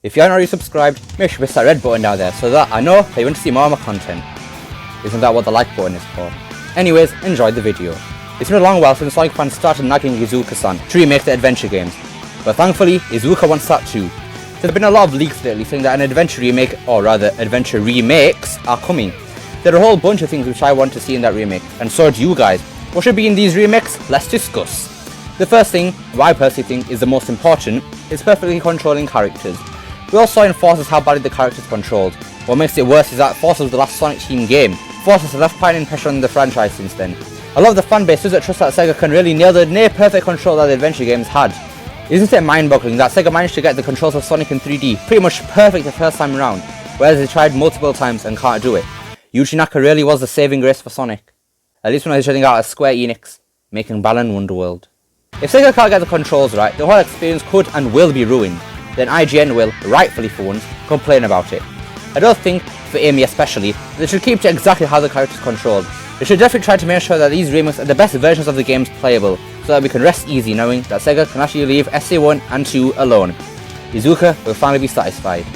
If you haven't already subscribed, make sure to press that red button down there so that I know that you want to see more of my content. Isn't that what the like button is for? Anyways, enjoy the video. It's been a long while since Sonic fans started nagging Izuka-san to remake the adventure games, but thankfully Izuka wants that too. There's been a lot of leaks lately saying that an adventure remake, or rather adventure remakes, are coming. There are a whole bunch of things which I want to see in that remake, and so do you guys. What should be in these remakes? Let's discuss. The first thing, what I personally think is the most important, is perfectly controlling characters. We all saw in Forces how badly the characters controlled. What makes it worse is that Forces was the last Sonic Team game. Forces has left piling pressure on the franchise since then. A lot of the fanbase doesn't trust that Sega can really nail the near perfect control that the adventure games had. Isn't it mind-boggling that Sega managed to get the controls of Sonic in 3D pretty much perfect the first time around, whereas they tried multiple times and can't do it? Yuji Naka really was the saving grace for Sonic. At least when I was shutting out a Square Enix, making Balan Wonderworld. If Sega can't get the controls right, the whole experience could and will be ruined. Then IGN will, rightfully for once, complain about it. I don't think, for Amy especially, they should keep to exactly how the characters controlled. They should definitely try to make sure that these remakes are the best versions of the games playable, so that we can rest easy knowing that Sega can actually leave SA1 and 2 alone. Izuka will finally be satisfied.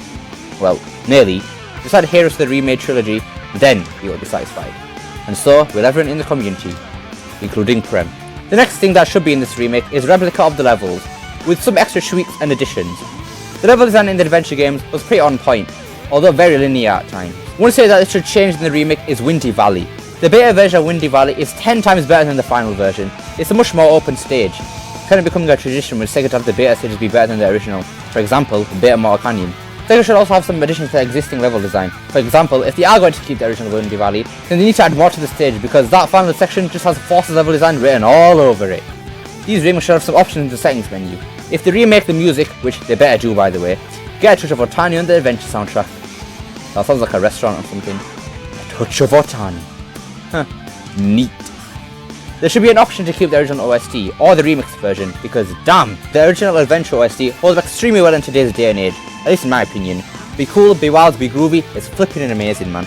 Well, nearly. Just add Heroes to the remade trilogy, then he will be satisfied. And so will everyone in the community, including Prem. The next thing that should be in this remake is a replica of the levels, with some extra tweaks and additions. The level design in the adventure games was pretty on point, although very linear at times. One say that it should change in the remake is Windy Valley. The beta version of Windy Valley is 10 times better than the final version. It's a much more open stage, kind of becoming a tradition with Sega to have the beta stages be better than the original. For example, Beta Mortal Canyon. Sega should also have some additions to the existing level design. For example, if they are going to keep the original Windy Valley, then they need to add more to the stage because that final section just has Forces level design written all over it. These remakes should have some options in the settings menu. If they remake the music, which they better do by the way, get a touch of Otani on the adventure soundtrack. That sounds like a restaurant or something. A touch of Otani. Huh. Neat. There should be an option to keep the original OST, or the remix version, because damn, the original adventure OST holds up extremely well in today's day and age, at least in my opinion. Be cool, be wild, be groovy, it's flipping and amazing, man.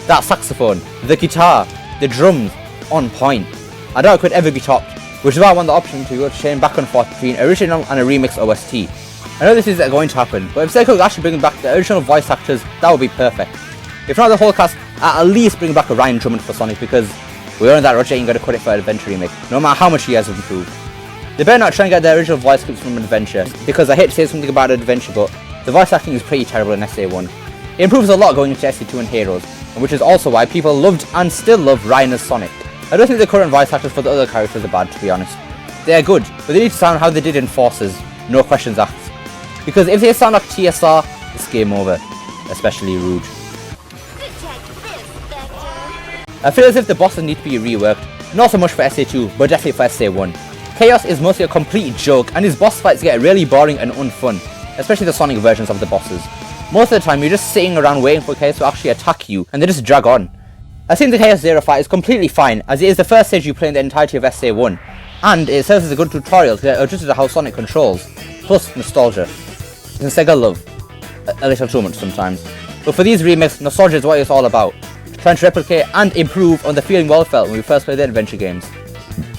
That saxophone, the guitar, the drums, on point. I doubt it could ever be topped, which is why I want the option to go to chain back and forth between original and a remix OST. I know this isn't going to happen, but if Sega could actually bring back the original voice actors, that would be perfect. If not the whole cast, at least bring back a Ryan Drummond for Sonic, because we all know that Roger ain't going to cut it for an Adventure remake, no matter how much he has improved. They better not try and get the original voice scripts from Adventure, because I hate to say something about Adventure, but the voice acting is pretty terrible in SA1. It improves a lot going into SA2 and Heroes, which is also why people loved and still love Ryan as Sonic. I don't think the current voice actors for the other characters are bad, to be honest. They are good, but they need to sound how they did in Forces, no questions asked. Because if they sound like TSR, it's game over, especially Rude. I feel as if the bosses need to be reworked, not so much for SA2, but definitely for SA1. Chaos is mostly a complete joke, and his boss fights get really boring and unfun, especially the Sonic versions of the bosses. Most of the time, you're just sitting around waiting for Chaos to actually attack you, and they just drag on. I think the Chaos Zero fight is completely fine, as it is the first stage you play in the entirety of SA1, and it serves as a good tutorial to get adjusted to how Sonic controls, plus nostalgia. And Sega love a little too much sometimes. But for these remakes, nostalgia is what it's all about, trying to replicate and improve on the feeling well felt when we first played the adventure games.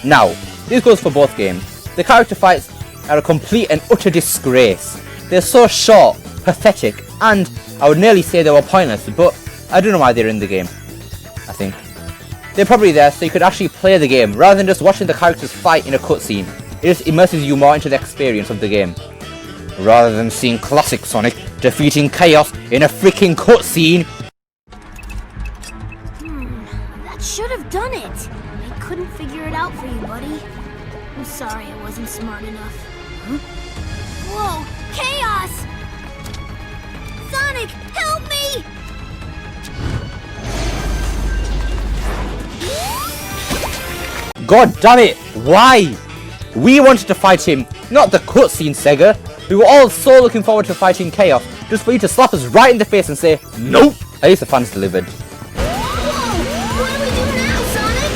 Now, this goes for both games. The character fights are a complete and utter disgrace. They're so short, pathetic, and I would nearly say they were pointless, but I don't know why they're in the game, I think. They're probably there so you could actually play the game, rather than just watching the characters fight in a cutscene. It just immerses you more into the experience of the game, rather than seeing classic Sonic defeating Chaos in a freaking cutscene. That should have done it. I couldn't figure it out for you, buddy. I'm sorry I wasn't smart enough. Huh? Whoa, Chaos! Sonic, help me! God damn it! Why? We wanted to fight him, not the cutscene, Sega. We were all so looking forward to fighting Chaos, just for you to slap us right in the face and say, nope! At least the fans delivered. Whoa! What do we do now, Sonic?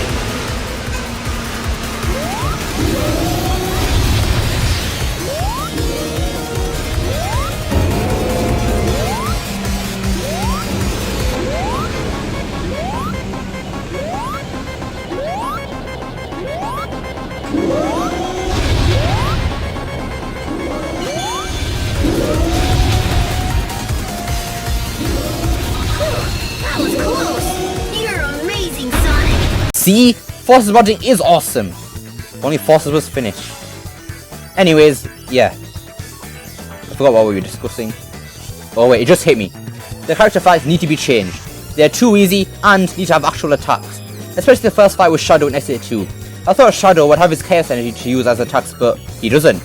See? Forces modding is awesome. If only Forces was finished. Anyways, yeah. I forgot what we were discussing. Oh wait, it just hit me. The character fights need to be changed. They're too easy and need to have actual attacks. Especially the first fight with Shadow in SA2. I thought Shadow would have his chaos energy to use as attacks, but he doesn't.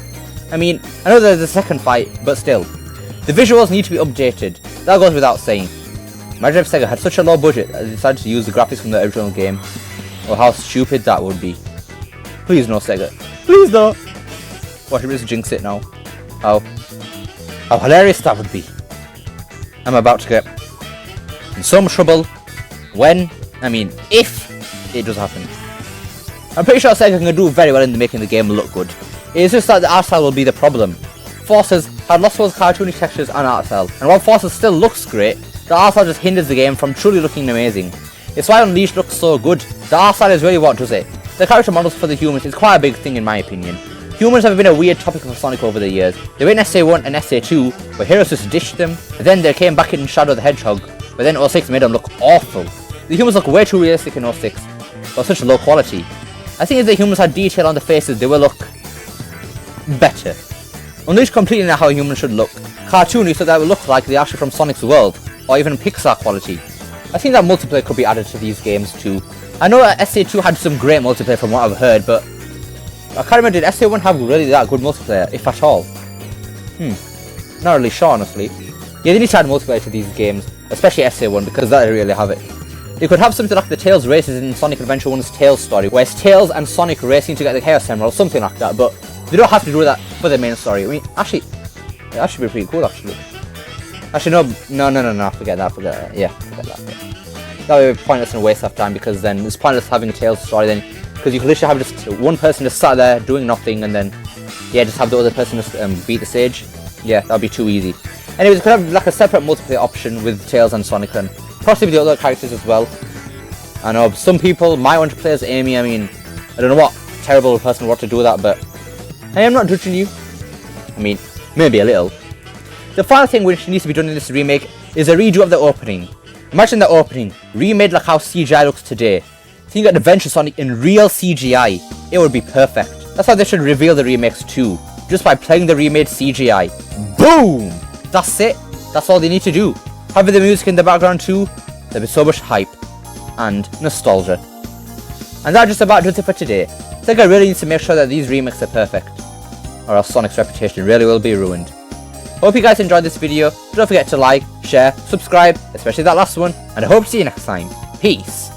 I mean, I know there's a second fight, but still. The visuals need to be updated. That goes without saying. Imagine if Sega had such a low budget that they decided to use the graphics from the original game. Or how stupid that would be. Please no, Sega. Please no! Watch me just jinx it now. How hilarious that would be. I'm about to get in so much trouble when, if it does happen. I'm pretty sure Sega can do very well in making the game look good. It's just that the art style will be the problem. Forces had lost those cartoony textures and art style, and while Forces still looks great, the art style just hinders the game from truly looking amazing. It's why Unleashed looks so good. The art style is really what does it. The character models for the humans is quite a big thing in my opinion. Humans have been a weird topic for Sonic over the years. They were in SA1 and SA2, where Heroes just ditched them, and then they came back in Shadow the Hedgehog, but then 06 made them look awful. The humans look way too realistic in 06, but such low quality. I think if the humans had detail on the faces, they will look better. Unleashed completely now how humans should look. Cartoony so that it will look like they're actually from Sonic's world, or even Pixar quality. I think that multiplayer could be added to these games too. I know that SA2 had some great multiplayer from what I've heard, but I can't remember, did SA1 have really that good multiplayer, if at all? Not really sure, honestly. Yeah, they need to add multiplayer to these games, especially SA1, because they really have it. They could have something like the Tails races in Sonic Adventure 1's Tails story, where it's Tails and Sonic racing to get the Chaos Emerald, something like that, but they don't have to do that for the main story. I mean, actually, that should be pretty cool, actually. Actually, no, forget that, yeah, forget that. That would be pointless and a waste of time, because then it's pointless having a Tails story then, because you could literally have just one person just sat there doing nothing, and then, yeah, just have the other person just beat the stage. Yeah, that would be too easy. Anyways, you could have like a separate multiplayer option with Tails and Sonic, and possibly the other characters as well. I know some people might want to play as Amy. I mean, I don't know what terrible person would to do that, but I am not judging you. I mean, maybe a little. The final thing which needs to be done in this remake is a redo of the opening. Imagine the opening, remade like how CGI looks today. So you got Adventure Sonic in real CGI. It would be perfect. That's how they should reveal the remakes too. Just by playing the remade CGI. Boom! That's it. That's all they need to do. Having the music in the background too, there'll be so much hype and nostalgia. And that just about does it for today. Sega really needs to make sure that these remakes are perfect, or else Sonic's reputation really will be ruined. Hope you guys enjoyed this video. Don't forget to like, share, subscribe, especially that last one, and I hope to see you next time. Peace!